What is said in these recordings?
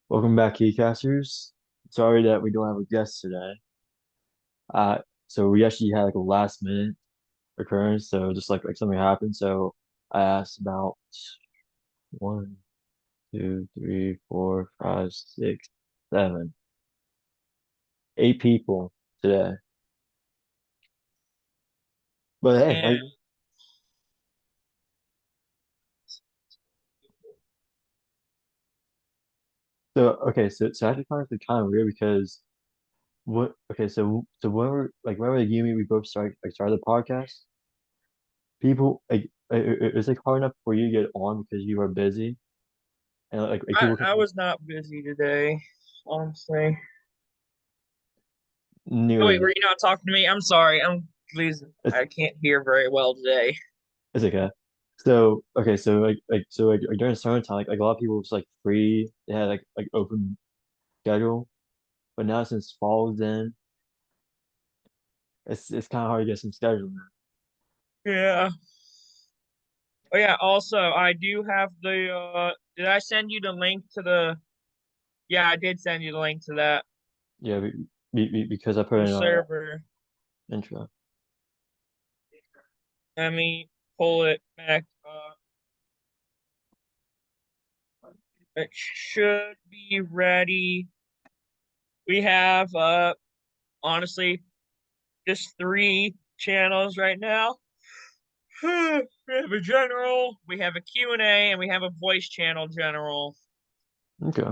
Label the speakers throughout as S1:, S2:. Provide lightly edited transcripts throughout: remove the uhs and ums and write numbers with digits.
S1: Welcome back, Keycasters. Sorry that we don't have a guest today. Uh, so we actually had like a last minute occurrence, so just like something happened. So I asked about one, two, three, four, five, six, seven, eight people today. But hey,
S2: And
S1: so I actually find it kind of weird because what? Okay, so whenever like, you and me we both started the podcast, people it's like hard enough for you to get on because you are busy and like
S2: I,
S1: people can
S2: I was not busy today, honestly. Oh wait,
S1: nearly.
S2: were you not talking to me? I'm sorry. Please.
S1: It's
S2: I can't hear very well today.
S1: it's okay. So during summertime, like a lot of people was like free. They had like open schedule, but now since fall's in, it's kind of hard to get some schedule now.
S2: Yeah. Oh yeah, also I do have the did I send you the link to the yeah, I did send you the link to that
S1: Yeah, because I put
S2: the
S1: in
S2: server.
S1: intro.
S2: Let me pull it back up. It should be ready. We have honestly just three channels right now. We have a general, we have a Q&A, and we have a voice channel general.
S1: Okay.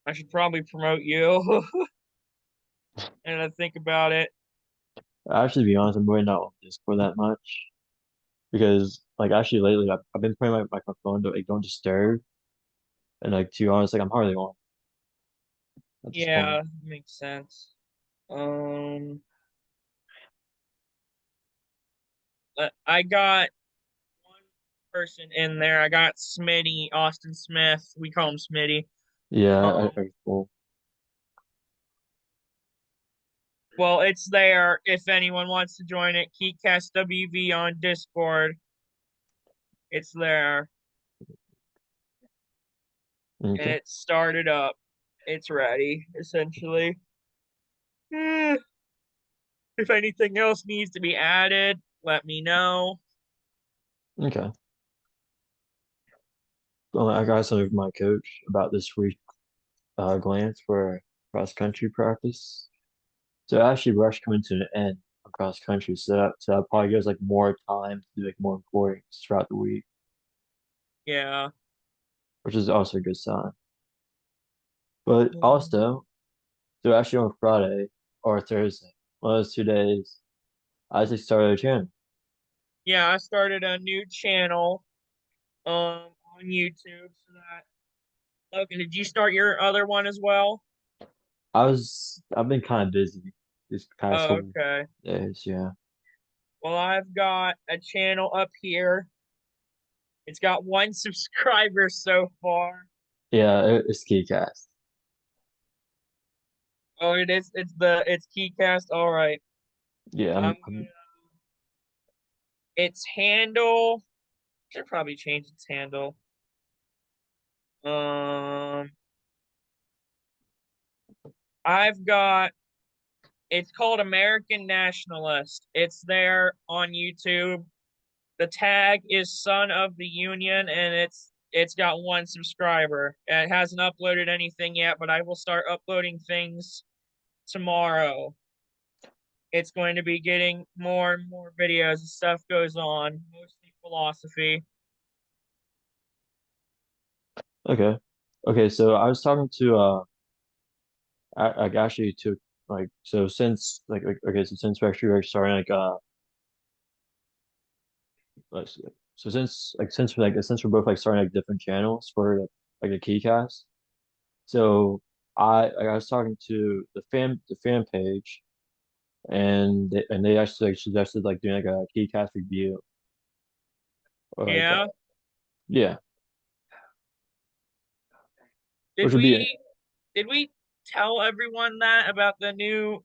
S2: I should probably promote you and I think about it.
S1: Actually, to be honest, I'm really not on Discord that much because like actually lately I've been putting my phone to like don't disturb and like to be honest, like I'm hardly on at this point.
S2: Yeah, makes sense. Um, I got one person in there. I got Smitty, Austin Smith. We call him Smitty.
S1: Yeah,
S2: Um,
S1: well,
S2: well, it's there if anyone wants to join it. KeyCast WV on Discord. It's there, and
S1: okay,
S2: it started up. It's ready, essentially. Eh, if anything else needs to be added, let me know.
S1: okay. Well, I got some of my coach about this week glance for cross country practice. So actually, we're actually coming to an end on cross country. So that probably gives like more time to do like more recordings throughout the week,
S2: Yeah.
S1: which is also a good sign. But
S2: Um,
S1: also, so actually on Friday or Thursday, one of those 2 days, I just started a channel.
S2: Yeah, I started a new channel on YouTube so that Logan, did you start your other one as well?
S1: I've been kind of busy these past
S2: Oh,
S1: couple
S2: okay.
S1: days. Yeah,
S2: Well, I've got a channel up here. It's got one subscriber so far.
S1: yeah, it's KeyCast.
S2: Oh, it is. It's KeyCast. All right.
S1: Yeah,
S2: I'm
S1: I'm
S2: gonna. Its handle. Should probably change its handle. Um, I've got. It's called American Nationalist. It's there on YouTube. The tag is Son of the Union, and it's got one subscriber. And it hasn't uploaded anything yet, but I will start uploading things tomorrow. It's going to be getting more and more videos as stuff goes on, mostly philosophy.
S1: okay. Okay, so I was talking to I actually took like so since like okay so since we're actually starting let's see. So since we're both like starting like different channels for like a keycast. So I was talking to the fan page and they actually like suggested like doing like a keycast review or like
S2: Yeah.
S1: yeah,
S2: Did
S1: which would be a
S2: we did we tell everyone that about the new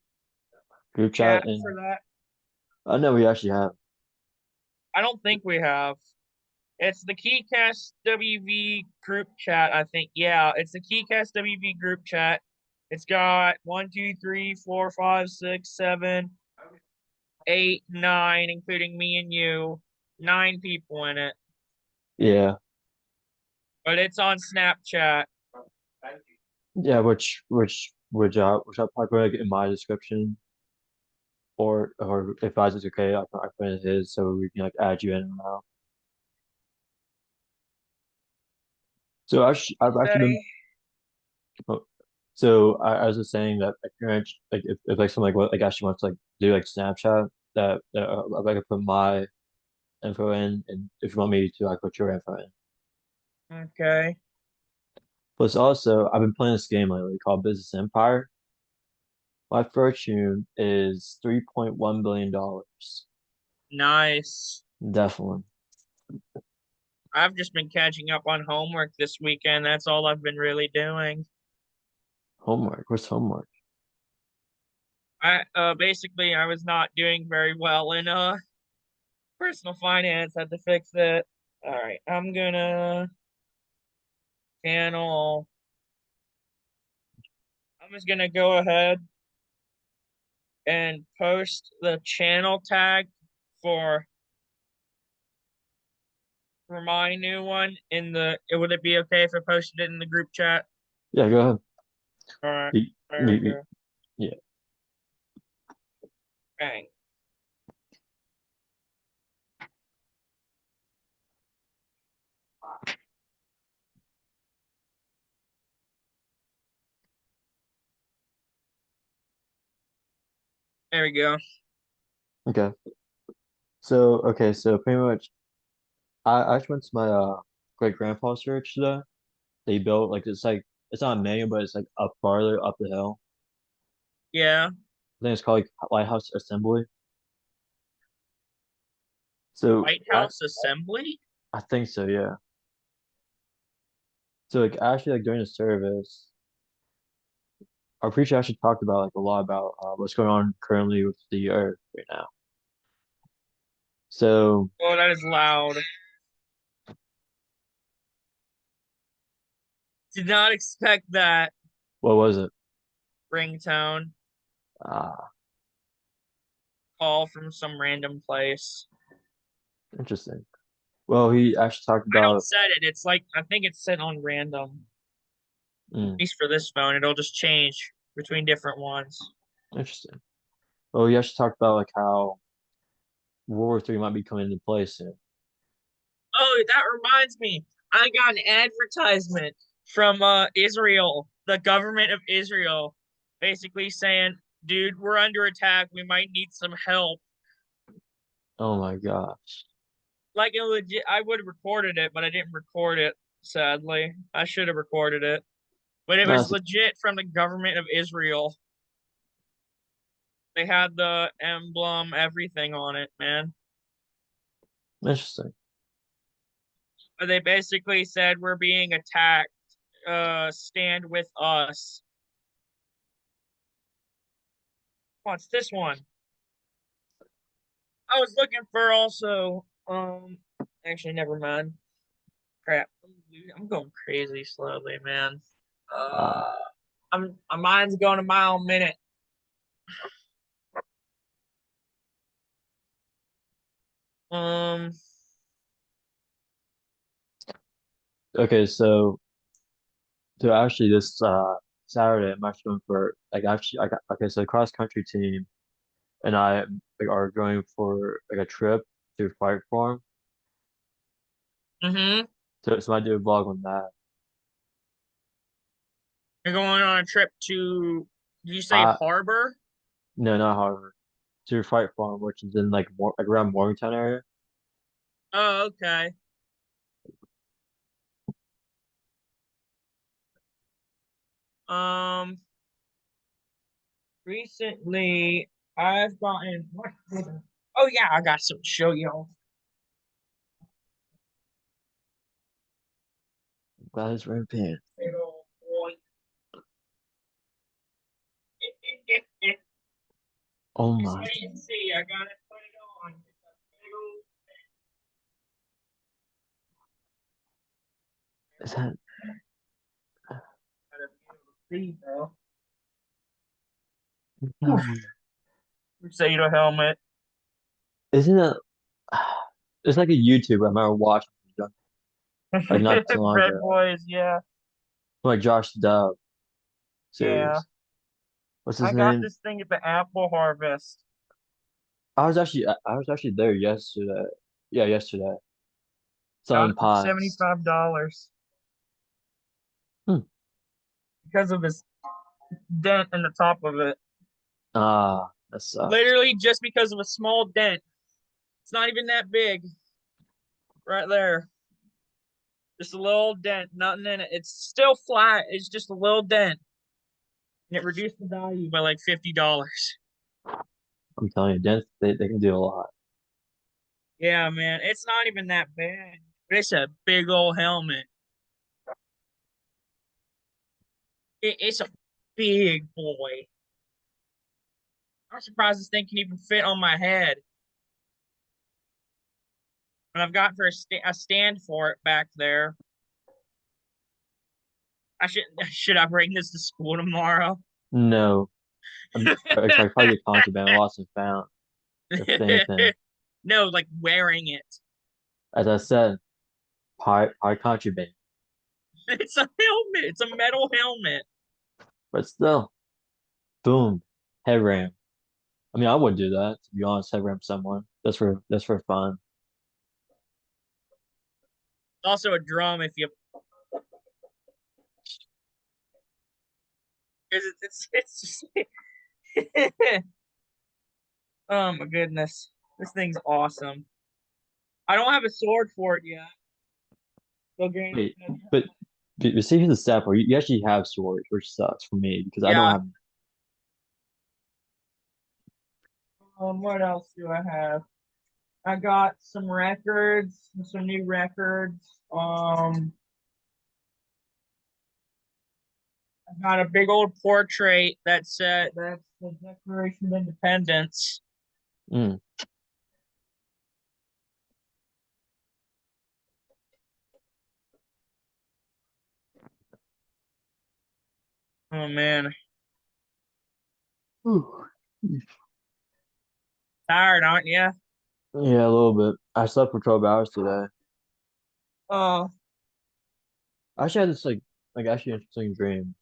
S1: group
S2: chat
S1: chat
S2: for
S1: and
S2: that?
S1: I know we actually have
S2: I don't think we have. It's the KeyCast WV group chat, I think. Yeah, it's the KeyCast WV group chat. It's got one, two, three, four, five, six, seven, eight, nine, including me and you. Nine people in it.
S1: Yeah.
S2: But it's on Snapchat.
S1: Yeah, which I'll probably put like in my description, or if that's just okay, I put it in his so we can like add you in now. So I've actually been.
S2: Say,
S1: Oh, so I was just saying that like, like if like someone like actually wants to like do like Snapchat, I could put my info in, and if you want me to, I put your info in.
S2: okay.
S1: Plus, also, I've been playing this game lately called Business Empire. My fortune is $3.1 billion.
S2: Nice.
S1: Definitely.
S2: I've just been catching up on homework this weekend. That's all I've been really doing.
S1: Homework. What's homework?
S2: I basically I was not doing very well in personal finance. Had to fix it. All right, I'm gonna channel. I'm just gonna go ahead and post the channel tag for for my new one in the. Would it be okay if I posted it in the group chat?
S1: Yeah, go ahead.
S2: All right,
S1: Me,
S2: there we
S1: me,
S2: go.
S1: yeah.
S2: Bang. There we go.
S1: Okay. So pretty much, I actually went to my great grandpa's church today. They built like it's not a manual, but it's like up farther up the hill.
S2: Yeah,
S1: I think it's called like Lighthouse Assembly. So
S2: White House Assembly.
S1: I think so, yeah. So like actually like during the service, our preacher actually talked about like a lot about what's going on currently with the earth right now. So
S2: Oh, that is loud. Did not expect that
S1: what was it?
S2: ringtone
S1: Ah,
S2: call from some random place.
S1: interesting. Well, he actually talked
S2: I don't
S1: about
S2: set it. It's like I think it's set on random. At
S1: mm,
S2: least for this phone, it'll just change between different ones.
S1: interesting. Well, he actually talked about like how World War III might be coming into play soon.
S2: Oh, that reminds me. I got an advertisement from Israel, the government of Israel, basically saying, "Dude, we're under attack. We might need some help."
S1: Oh my gosh.
S2: Like it legit, I would have recorded it, but I didn't record it. Sadly, I should have recorded it, but it was
S1: That's
S2: legit from the government of Israel. They had the emblem, everything on it, man.
S1: interesting.
S2: They basically said we're being attacked. Stand with us. What's this one? I was looking for also. Actually, never mind. Crap. I'm going crazy slowly, man.
S1: Ah,
S2: Uh, my mind's going a mile a minute. Um,
S1: okay, so actually this Saturday I'm actually going for like actually I got okay so the cross country team and I like, are going for like a trip to Fight Farm.
S2: mm-hmm.
S1: So I do a vlog on that.
S2: You're going on a trip to. Did you say
S1: Uh
S2: Harbor?
S1: no, not Harvard. To Fight Farm, which is in like more like around Morgantown area.
S2: Oh, okay. Um, recently I've gotten what? Oh yeah, I got some to show y'all.
S1: Glad it's red pants.
S2: Big old boy.
S1: Oh
S2: Just
S1: my.
S2: wait and see. I got it put it on. It's a big old
S1: Is that
S2: Gotta be able to see, bro. Oof.
S1: no?
S2: Crusader helmet.
S1: Isn't it? It's like a YouTuber I remember watching like not too long
S2: Red
S1: ago.
S2: boys, yeah,
S1: Like Josh Dove
S2: yeah.
S1: series. What's his
S2: I got
S1: name?
S2: this thing at the Apple Harvest.
S1: I was actually there yesterday. Yeah, yesterday.
S2: Got
S1: Selling
S2: it for
S1: pies.
S2: $75
S1: Hmm.
S2: because of this dent in the top of it.
S1: Ah, that sucks.
S2: Literally just because of a small dent. It's not even that big. Right there. Just a little dent, nothing in it. It's still flat. It's just a little dent. And it reduced the value by like $50.
S1: I'm telling you, dents they can do a lot.
S2: Yeah, man. It's not even that bad. But it's a big old helmet. It's a big boy. I'm surprised this thing can even fit on my head. And I've got a stand for it back there. I should should I bring this to school tomorrow?
S1: No, I probably get contraband lost and found, if anything.
S2: No, like wearing it.
S1: As I said, pie contraband.
S2: It's a helmet. It's a metal helmet.
S1: But still, boom, head ram. I mean, I wouldn't do that, to be honest, head ram someone. That's for fun.
S2: It's also a drum if you. It's just. Oh my goodness, this thing's awesome. I don't have a sword for it yet. So Granny
S1: Wait,
S2: said,
S1: but but see here's the step where you actually have swords, which sucks for me because I don't
S2: yeah.
S1: have.
S2: What else do I have? I got some records, some new records. I got a big old portrait that said that's the Declaration of Independence.
S1: Mm.
S2: Oh man,
S1: Whew.
S2: tired, aren't you?
S1: Yeah, a little bit. I slept for 12 hours today.
S2: Oh,
S1: I actually had this like actually interesting dream.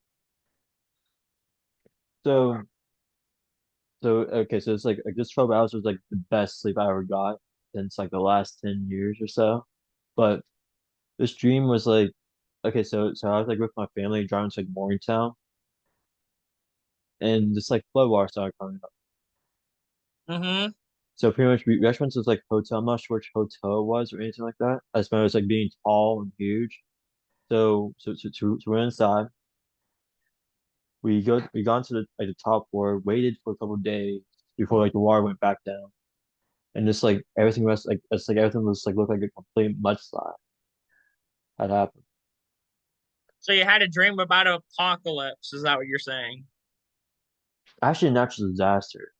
S1: So so it's like this 12 hours was like the best sleep I ever got since like the last 10 years or so. But this dream was like okay, so I was like with my family driving to like Morgantown and this like flood water started coming up.
S2: mm-hmm.
S1: So pretty much we actually went to this like hotel. I'm not sure which hotel it was or anything like that. I just remember it was like being tall and huge. So we're inside. We got into the like the top floor, waited for a couple of days before like the water went back down. And just like everything was like it's like everything was like looked like a complete mudslide had happened.
S2: So you had a dream about an apocalypse. Is that what you're saying?
S1: Actually a natural disaster.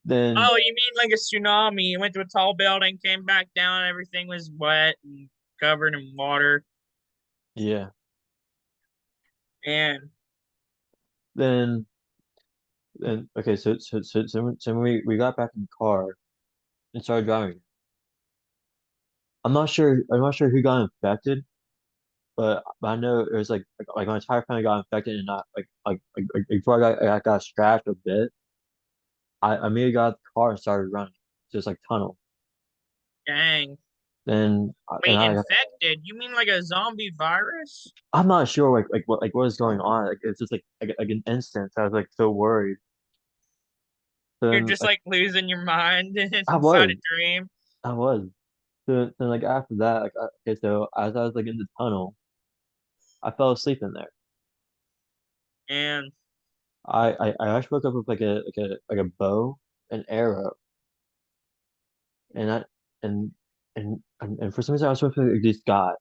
S1: Then
S2: Oh, you mean like a tsunami? You went to a tall building, came back down, everything was wet and covered in water.
S1: yeah.
S2: And
S1: Then then okay, so when we got back in the car and started driving. I'm not sure who got infected, but I know it was like my entire family got infected and not before I got scratched a bit. I immediately got out the car and started running, just like tunnel.
S2: dang.
S1: Then and
S2: Wait,
S1: I
S2: infected? You mean like a zombie virus?
S1: I'm not sure what is going on. Like it's just like an instant. I was like so worried.
S2: You're
S1: Then
S2: just
S1: like
S2: like losing your mind
S1: I
S2: inside
S1: was
S2: a dream.
S1: I was. Then like after that okay so as I was like in the tunnel, I fell asleep in there.
S2: And
S1: I actually woke up with like a bow, an arrow, and I and and for some reason I was supposed to like, these guys.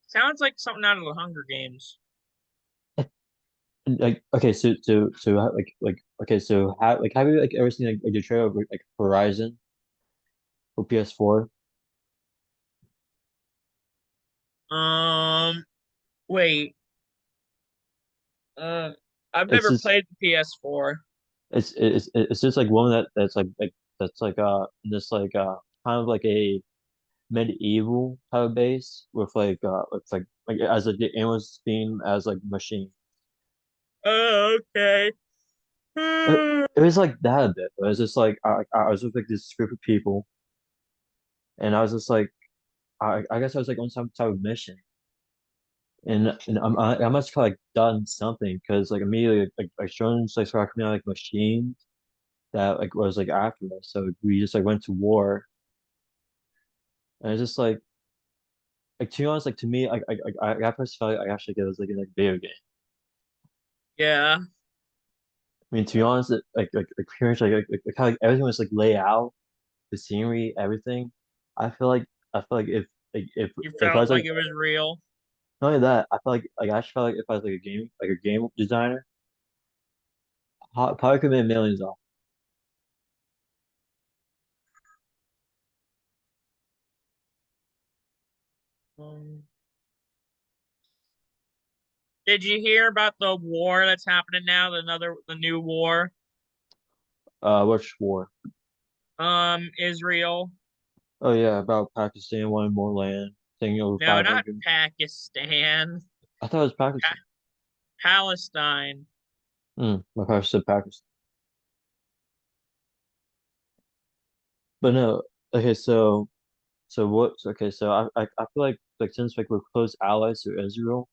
S2: sounds like something out of the Hunger Games.
S1: And, like okay, like okay, so have you like ever seen like the trailer of like Horizon for PS4?
S2: Um, wait. Uh, I've
S1: It's
S2: never
S1: just
S2: played the PS4.
S1: it's just like one that's like that's like this like kind of like a medieval type of base with like it's like as a the aim was themed as like machine.
S2: Oh, okay.
S1: It, it was like that a bit. But it was just like I was with like this group of people, and I was just like I guess I was like on some type of mission, and I must have like done something because like immediately like drones like started coming out like machines that like was like after us. So we just like went to war, and it's just like to be honest, like to me, I personally felt like I actually get it was like in like video game.
S2: Yeah,
S1: I mean, to be honest, like pretty much like how like everything was like laid out, the scenery, everything. I feel like I feel like
S2: you
S1: if I
S2: felt
S1: was
S2: like
S1: like
S2: it was real.
S1: not only that, I feel like I actually felt like if I was like a game designer, probably could have made millions off.
S2: Um, did you hear about the war that's happening now? The new war.
S1: Which war?
S2: Israel.
S1: Oh yeah, about Pakistan wanting more land, taking over
S2: No, not
S1: 500.
S2: Pakistan.
S1: I thought it was
S2: Pa
S1: Pakistan.
S2: Palestine.
S1: My parents said Pakistan, but no. Okay, so what? Okay, so I feel like since like we're close allies to Israel,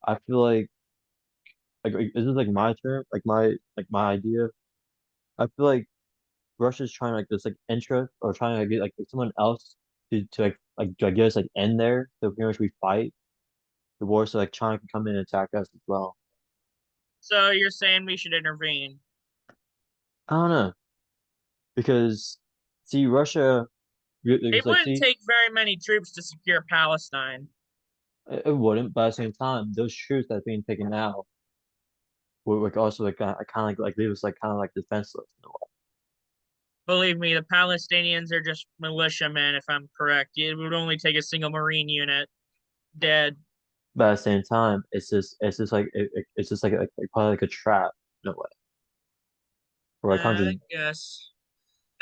S1: I feel like this is like my term, like my idea. I feel like Russia's trying to like this like intro or trying to get like someone else to I guess like end there. So pretty much we fight the war, so like China can come in and attack us as well.
S2: So you're saying we should intervene?
S1: I don't know because see Russia
S2: It
S1: because like
S2: wouldn't
S1: see
S2: take very many troops to secure Palestine.
S1: it wouldn't, but at the same time those troops that are being taken out would like also like kind of like leave us like kind of like defenseless in a way.
S2: Believe me, the Palestinians are just militiamen, if I'm correct. It would only take a single Marine unit dead.
S1: But at the same time, it's just like it's just like probably like a trap in a way for like
S2: I
S1: countries.
S2: guess.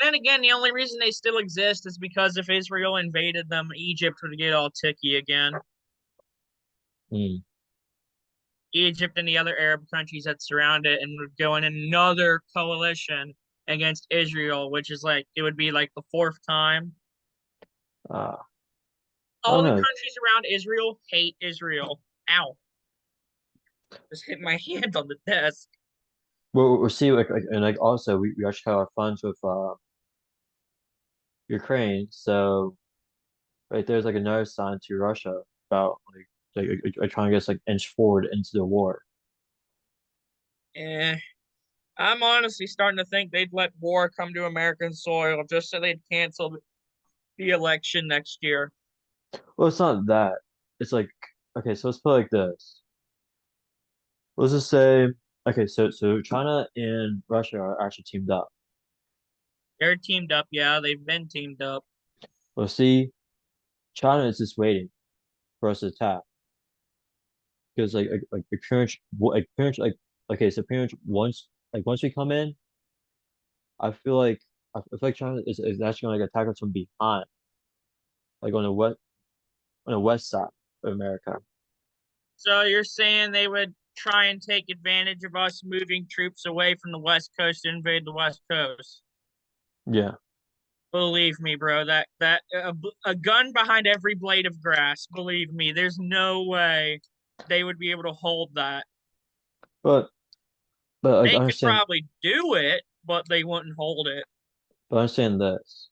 S2: Then again, the only reason they still exist is because if Israel invaded them, Egypt would get all ticky again.
S1: Mm,
S2: Egypt and the other Arab countries that surround it and would go in another coalition against Israel, which is like it would be like the fourth time.
S1: uh, I
S2: All
S1: don't
S2: the
S1: know.
S2: countries around Israel hate Israel. Ow. Just hit my hand on the desk.
S1: We'll see like and like also we actually have our funds with Ukraine, so right there's like another sign to Russia about like trying to get us like inch forward into the war.
S2: Eh, I'm honestly starting to think they'd let war come to American soil just so they'd cancel the election next year.
S1: Well, it's not that. It's like okay, so let's put it like this. Let's just say okay, so China and Russia are actually teamed up.
S2: They're teamed up, yeah, they've been teamed up.
S1: Well, see, China is just waiting for us to attack. Because like parents like okay so parents once we come in I feel like China is actually gonna like attack us from behind like on the west side of America.
S2: So you're saying they would try and take advantage of us moving troops away from the West Coast to invade the West Coast?
S1: Yeah,
S2: Believe me, bro, that a gun behind every blade of grass. Believe me, there's no way they would be able to hold that.
S1: but like
S2: They could probably do it, but they wouldn't hold it.
S1: understand this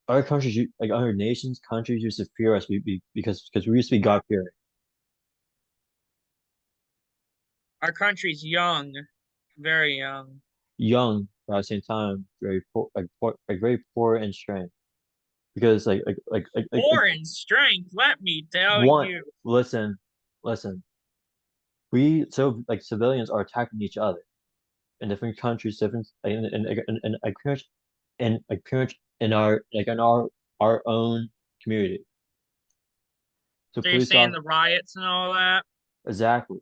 S1: other countries like other nations countries used to fear us because we used to be God fearing
S2: Our country's young, very young.
S1: young but at the same time very very poor in strength because
S2: Foreign strength, let me tell
S1: one
S2: you.
S1: listen listen we so like civilians are attacking each other in different countries, different and like pretty much in our like in our own community. So
S2: So you're
S1: police
S2: saying
S1: off
S2: the riots and all that?
S1: exactly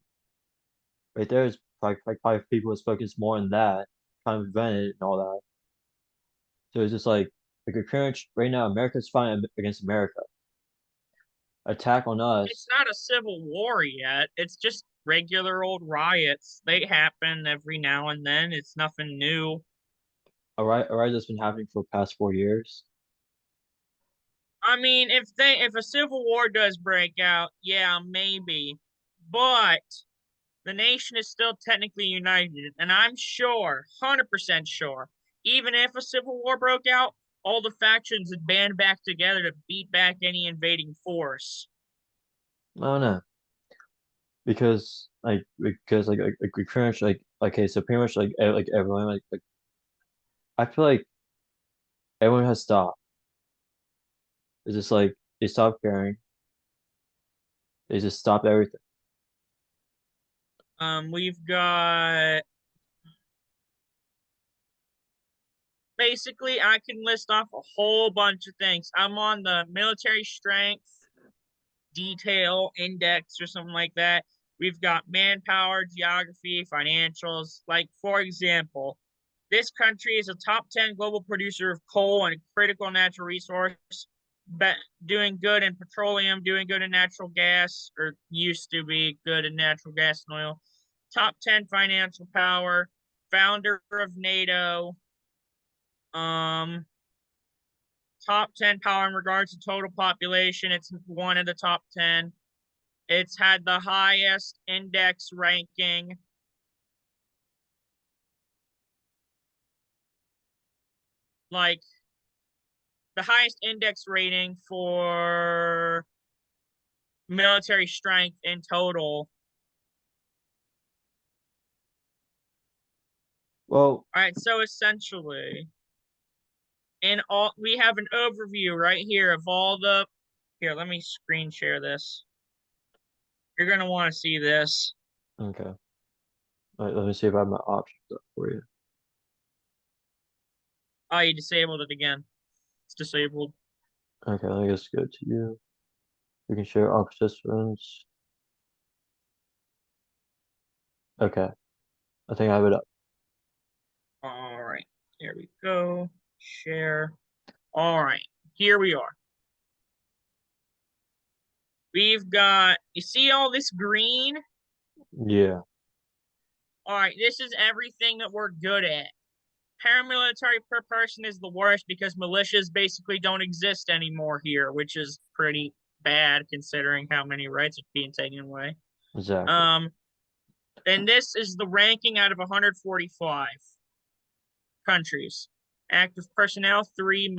S1: right there is like probably people was focused more on that, trying to prevent it and all that. So it's just like a current right now, America's fighting against America. Attack on
S2: It's
S1: us.
S2: not a civil war yet. It's just regular old riots. They happen every now and then. It's nothing new.
S1: A riot that's been happening for the past 4 years.
S2: I mean, if a civil war does break out, yeah, maybe. But the nation is still technically united, and I'm sure, 100% sure, even if a civil war broke out, all the factions would band back together to beat back any invading force.
S1: I don't know because like we pretty much like okay, so pretty much like everyone like I feel like everyone has stopped. It's just like they stopped caring. They just stopped everything.
S2: We've got basically I can list off a whole bunch of things. I'm on the military strength detail index or something like that. We've got manpower, geography, financials. Like, for example, this country is a top 10 global producer of coal and critical natural resource, but doing good in petroleum, doing good in natural gas, or used to be good in natural gas and oil. Top 10 financial power, founder of NATO, um, top 10 power in regards to total population. It's one of the top 10. It's had the highest index ranking, like the highest index rating for military strength in total.
S1: Well,
S2: All right, so essentially, in all, we have an overview right here of all the. Here, let me screen share this. You're gonna want to see this.
S1: okay. Let me see if I have my options up for you.
S2: Oh, you disabled it again. It's disabled.
S1: Okay, let me just go to you. We can share all participants. Okay, I think I have it up.
S2: All right, here we go. Share. All right, here we are. We've got, you see all this green?
S1: Yeah,
S2: All right, this is everything that we're good at. Paramilitary per person is the worst because militias basically don't exist anymore here, which is pretty bad considering how many rights are being taken away.
S1: exactly.
S2: Um, and this is the ranking out of 145 countries. Active personnel, three,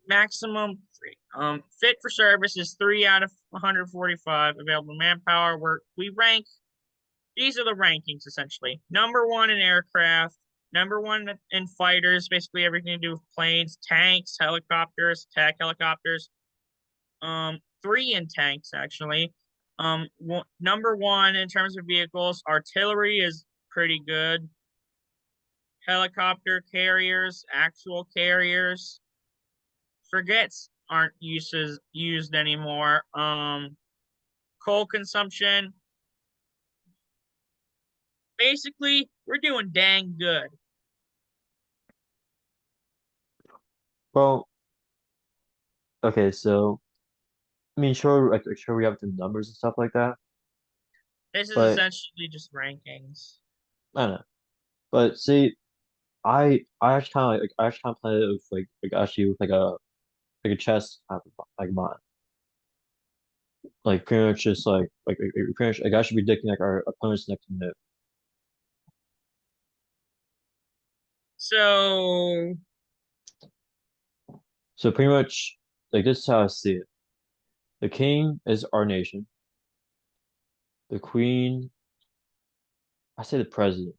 S2: maximum three. Fit for service is 3 out of 145. Available manpower, we rank. These are the rankings essentially. Number one in aircraft, number one in fighters, basically everything to do with planes, tanks, helicopters, attack helicopters. Three in tanks actually. Number one in terms of vehicles, artillery is pretty good. Helicopter carriers, actual carriers, frigates aren't used anymore. Coal consumption, basically, we're doing dang good.
S1: Well, okay, so I mean, sure, like sure we have the numbers and stuff like that,
S2: This is
S1: but
S2: essentially just rankings.
S1: I don't know. But see, I actually kind of I actually kind of play it with like actually with like a chess type of like mine. Like pretty much just pretty much like I should be predicting like our opponent's next move.
S2: So
S1: So pretty much like this is how I see it. The king is our nation. The queen, I say the president.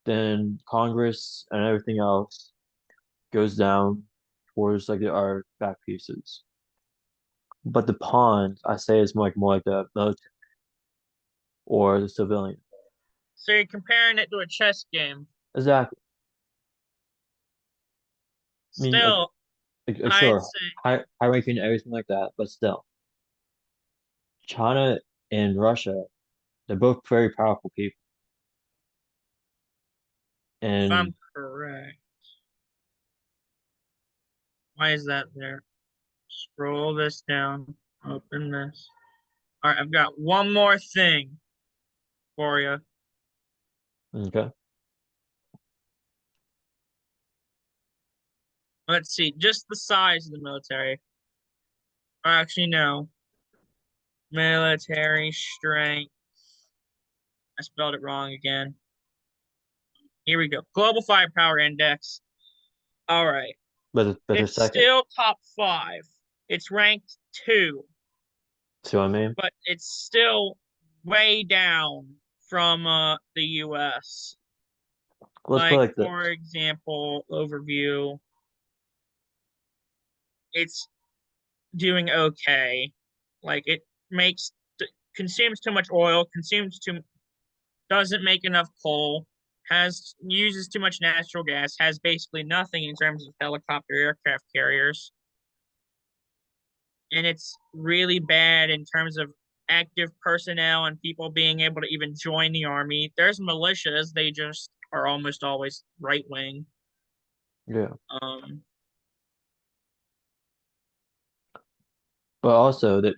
S1: Then Congress and everything else goes down towards like our back pieces. But the pawns, I say, is more like the military or the civilian.
S2: so you're comparing it to a chess game.
S1: Exactly. I mean, like
S2: Still, I'd
S1: Sure,
S2: say
S1: high ranking and everything like that, but still, China and Russia, they're both very powerful people.
S2: if
S1: And
S2: I'm correct. Why is that there? Scroll this down. Open this. All right, I've got one more thing for you.
S1: okay,
S2: Let's see, just the size of the military. Actually, no. Military strength. I spelled it wrong again. Here we go. Global Firepower Index. All right.
S1: but the
S2: It's
S1: second,
S2: still top five. It's ranked two,
S1: see what I mean?
S2: but it's still way down from the US.
S1: Let's put it
S2: Like,
S1: like
S2: for
S1: this.
S2: example, overview, it's doing okay. Like, it makes consumes too much oil, consumes too doesn't make enough coal, has uses too much natural gas, has basically nothing in terms of helicopter aircraft carriers, and it's really bad in terms of active personnel and people being able to even join the army. There's militias, they just are almost always right wing.
S1: Yeah,
S2: Um,
S1: but also the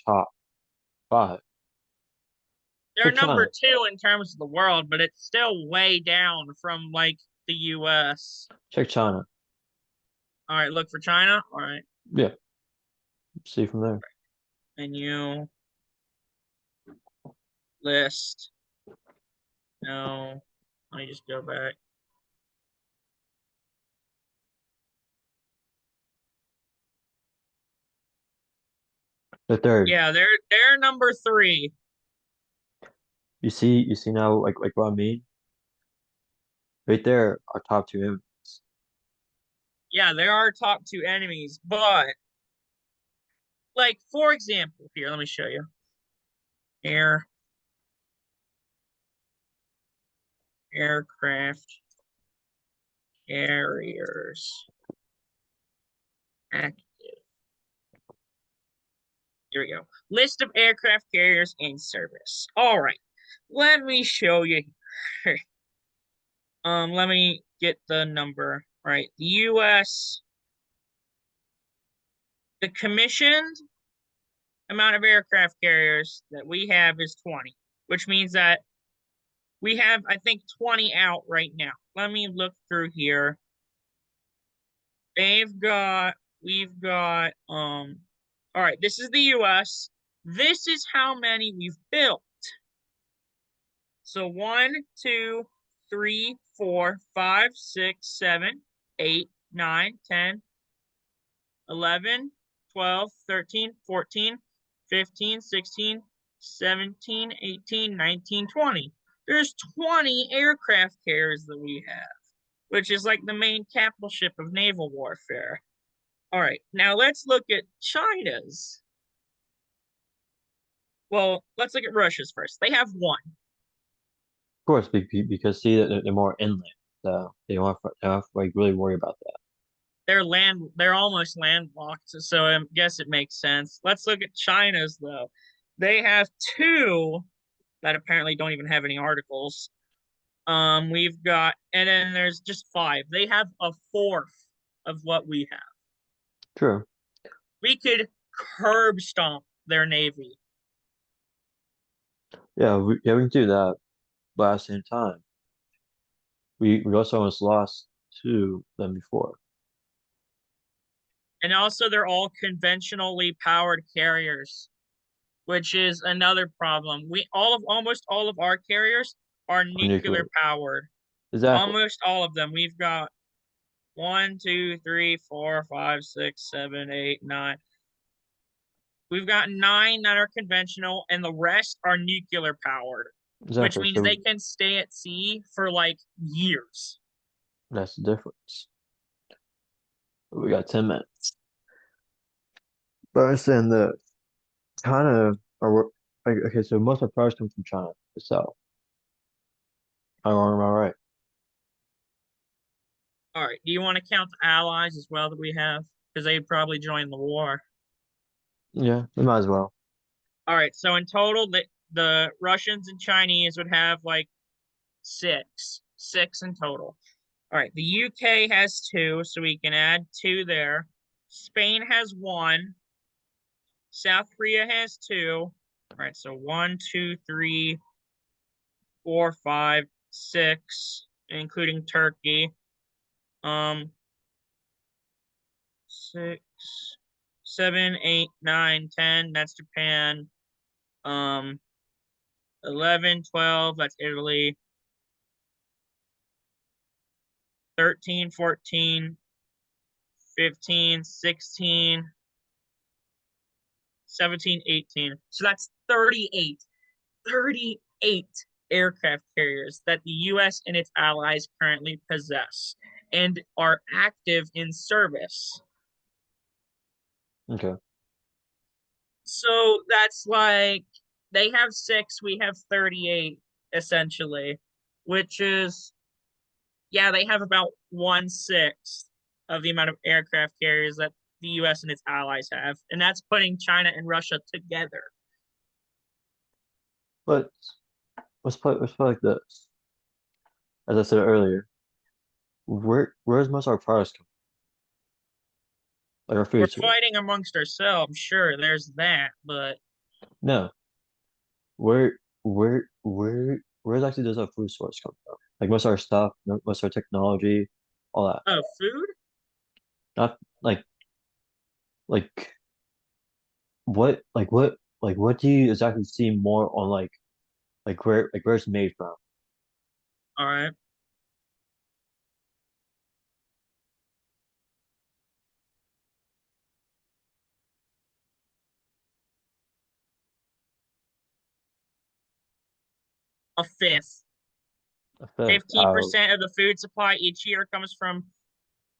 S1: top five.
S2: they're
S1: Check
S2: number
S1: China.
S2: two in terms of the world, but it's still way down from like the US.
S1: Check China.
S2: All right, look for China. All right,
S1: Yeah, see from there.
S2: menu list. No, let me just go back.
S1: The third.
S2: Yeah, they're number three.
S1: You see now like what I mean? Right there are top two enemies.
S2: Yeah, there are top two enemies, but like for example, here, let me show you. Air aircraft carriers active. Here we go. List of aircraft carriers in service. All right. Let me show you here. Let me get the number. Right. The US, the commissioned amount of aircraft carriers that we have is 20, which means that we have, I think, 20 out right now. Let me look through here. They've got, we've got, all right, this is the US. This is how many we've built. So 1, 2, 3, 4, 5, 6, 7, 8, 9, 10, 11, 12, 13, 14, 15, 16, 17, 18, 19, 20. There's 20 aircraft carriers that we have, which is like the main capital ship of naval warfare. All right, now let's look at China's. Well, let's look at Russia's first. They have one.
S1: Of course, because see that they're more inland, so they don't have to like really worry about that.
S2: They're almost landlocked, so I guess it makes sense. Let's look at China's though. They have two that apparently don't even have any articles. We've got, and then there's just five. They have a fourth of what we have.
S1: True.
S2: We could curb stomp their navy.
S1: Yeah, we can do that, but at the same time, we also almost lost to them before.
S2: And also, they're all conventionally powered carriers, which is another problem. We all of almost all of our carriers are
S1: On
S2: nuclear
S1: nuclear.
S2: powered.
S1: Exactly.
S2: Almost all of them. We've got one, two, three, four, five, six, seven, eight, nine. We've got nine that are conventional, and the rest are nuclear powered, which
S1: Exactly.
S2: means they
S1: So
S2: can stay at sea for like years.
S1: that's the difference. We got 10 minutes. But I understand that China are like okay, so most of our products come from China itself. Am I wrong? Am I right?
S2: All right. Do you want to count the allies as well that we have? Because they'd probably join the war.
S1: Yeah, we might as well.
S2: All right. So in total, the Russians and Chinese would have like six in total. All right. The UK has two, so we can add two there. Spain has one. South Korea has two. All right. So one, two, three, four, five, six, including Turkey. Um, six, seven, eight, nine, 10. That's Japan. Um, 11, 12. That's Italy. 13, 14, 15, 16, 17, 18. So that's 38. 38 aircraft carriers that the US and its allies currently possess and are active in service.
S1: Okay.
S2: So that's like they have six, we have 38 essentially, which is, yeah, they have about 1/6 of the amount of aircraft carriers that the US and its allies have. And that's putting China and Russia together.
S1: But let's play like this. As I said earlier, where's most of our products come from? Like our
S2: We're
S1: food source.
S2: fighting amongst ourselves, sure, there's that, but
S1: No. Where exactly does our food source come from? Like most of our stuff, most of our technology, all that.
S2: oh, food?
S1: Not like what do you exactly see more on where it's made from?
S2: All right. A fifth.
S1: A fifth out.
S2: 15% of the food supply each year comes from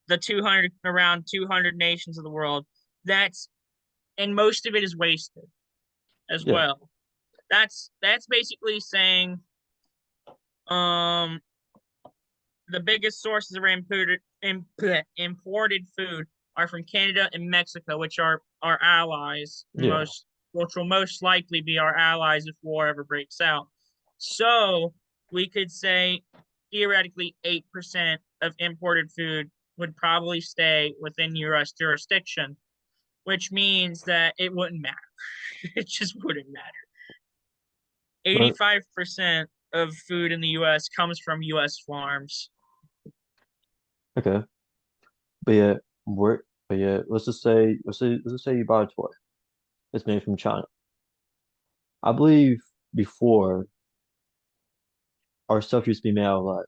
S2: the 200 around 200 nations of the world. That's and most of it is wasted as
S1: Yeah.
S2: well. That's basically saying um the biggest sources of imported food are from Canada and Mexico, which are our allies,
S1: Yeah.
S2: most which will most likely be our allies if war ever breaks out. So we could say theoretically 8% of imported food would probably stay within US jurisdiction, which means that it wouldn't matter. It just wouldn't matter.
S1: But
S2: 85% of food in the US comes from US farms.
S1: okay. But yeah, let's just say you buy a toy. It's made from China. I believe before our stuff used to be made out of like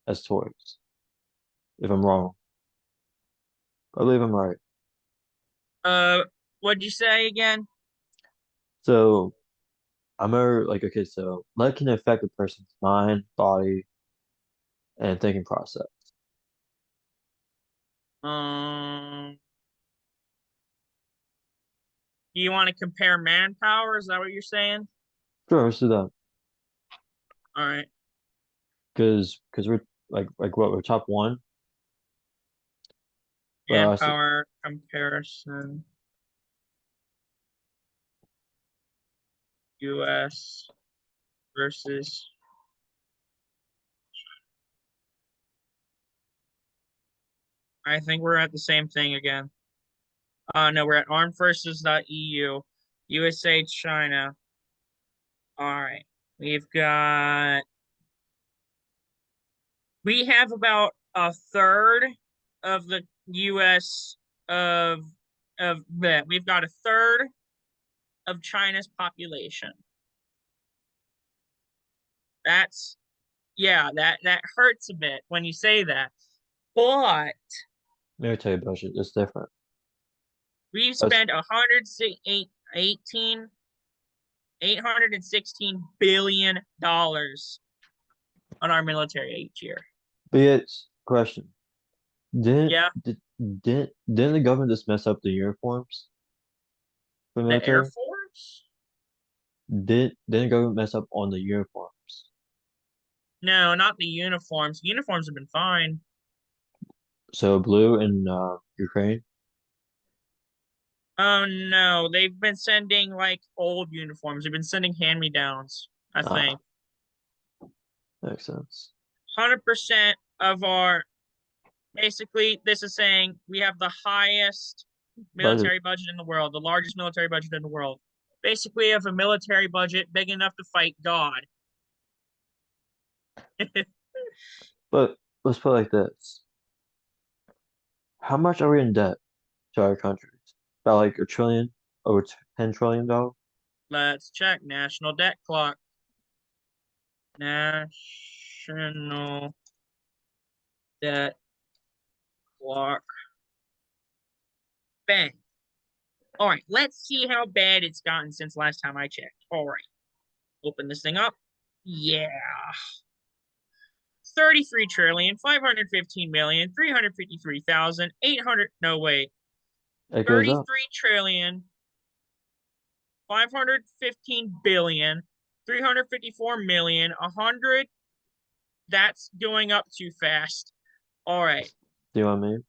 S1: as toys. If I'm wrong. I believe I'm right.
S2: Uh, what'd you say again?
S1: So I'm like okay, so lead can affect a person's mind, body, and thinking process.
S2: Um, do you want to compare manpower? Is that what you're saying?
S1: Sure, let's do that.
S2: All right,
S1: Because we're like what we're top one. Well,
S2: manpower comparison, U.S. versus. I think we're at the same thing again. No, we're at armedforces.eu, USA, China. All right, we've got. We have about a third of the U.S. of that. We've got a third of China's population. That's yeah, that hurts a bit when you say that. But
S1: military budget is different.
S2: we
S1: That's
S2: spend 816 billion dollars on our military each year.
S1: but yet question. Didn't
S2: Yeah,
S1: did, didn't the government just mess up the uniforms for the
S2: the Air
S1: military?
S2: Force?
S1: Didn't the government mess up on the uniforms?
S2: No, not the uniforms. Uniforms have been fine.
S1: So blue in Ukraine.
S2: Oh no, they've been sending like old uniforms. They've been sending hand-me-downs, I
S1: Ah,
S2: think.
S1: makes sense.
S2: 100% of our basically this is saying we have the highest
S1: Budget.
S2: military budget in the world, the largest military budget in the world. Basically, we have a military budget big enough to fight God.
S1: But let's put it like this. How much are we in debt to our countries? About like a trillion, over $10 trillion?
S2: Let's check national debt clock. National debt clock. Bang. All right, let's see how bad it's gotten since last time I checked. All right, open this thing up. Yeah. 33 trillion 515,353,800. No, wait.
S1: It goes up.
S2: 33 trillion 515 billion 354 million 100. That's going up too fast. All right.
S1: Do you know what I mean?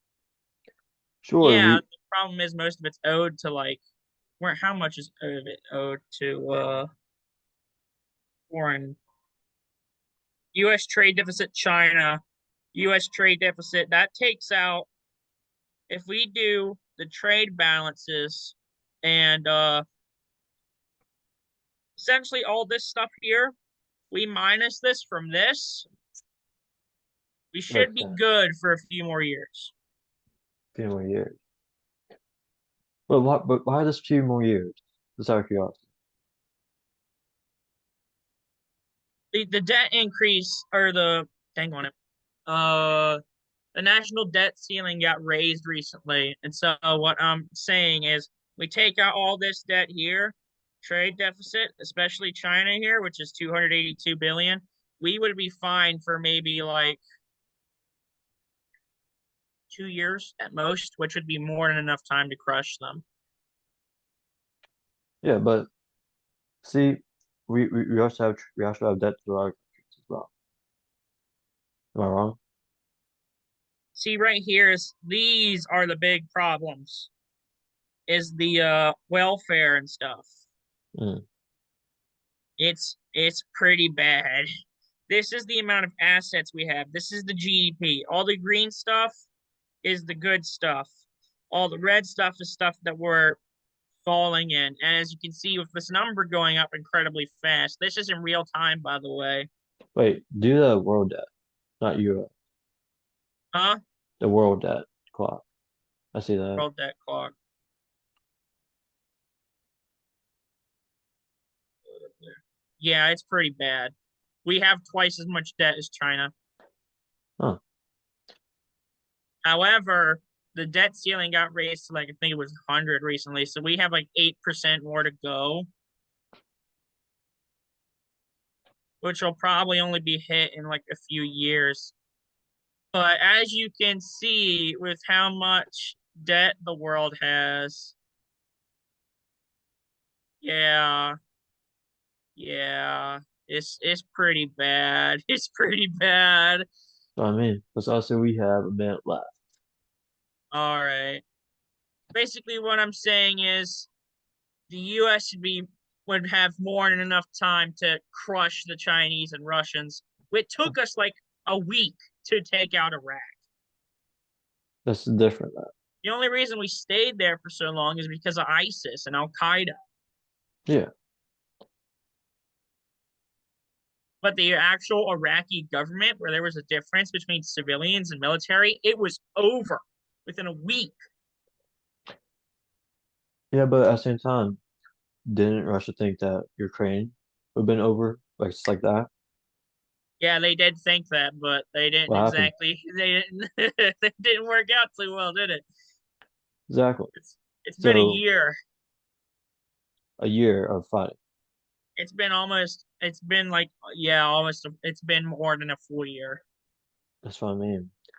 S1: Sure,
S2: Yeah,
S1: we
S2: the problem is most of it's owed to like where how much is of it owed to foreign US trade deficit China, US trade deficit that takes out if we do the trade balances and essentially all this stuff here, we minus this from this, we should
S1: makes
S2: be
S1: sense.
S2: good for a few more years.
S1: Few more years. But why just few more years? Just out of curiosity.
S2: The debt increase or the hang on it. Uh the national debt ceiling got raised recently. And so what I'm saying is we take out all this debt here, trade deficit, especially China here, which is 282 billion, we would be fine for maybe like 2 years at most, which would be more than enough time to crush them.
S1: Yeah, but see, we also have debt to our countries as well. Am I wrong?
S2: See right here is these are the big problems is the welfare and stuff.
S1: Mm.
S2: It's pretty bad. This is the amount of assets we have. This is the GDP. All the green stuff is the good stuff. All the red stuff is stuff that we're falling in. And as you can see with this number going up incredibly fast, this is in real time, by the way.
S1: Wait, do the world debt, not euro.
S2: Huh?
S1: The world debt clock. I see that.
S2: World debt clock. Yeah, it's pretty bad. We have twice as much debt as China.
S1: Huh.
S2: However, the debt ceiling got raised to like I think it was 100 recently, so we have like 8% more to go, which will probably only be hit in like a few years. But as you can see, with how much debt the world has, yeah, yeah, it's pretty bad. It's pretty bad.
S1: So I mean, but also we have a minute left.
S2: All right. Basically, what I'm saying is the U.S. would have more than enough time to crush the Chinese and Russians. It took us like a week to take out Iraq.
S1: That's different though.
S2: The only reason we stayed there for so long is because of ISIS and Al Qaeda.
S1: Yeah,
S2: But the actual Iraqi government, where there was a difference between civilians and military, it was over within a week.
S1: yeah, but at the same time, didn't Russia think that Ukraine would have been over like just like that?
S2: Yeah, they did think that, but they didn't
S1: What happened?
S2: exactly. They didn't. It didn't work out too well, did it?
S1: Exactly.
S2: It's been a
S1: So
S2: year.
S1: a year of fighting.
S2: It's been it's been like, yeah, almost, it's been more than a full year.
S1: That's what I mean.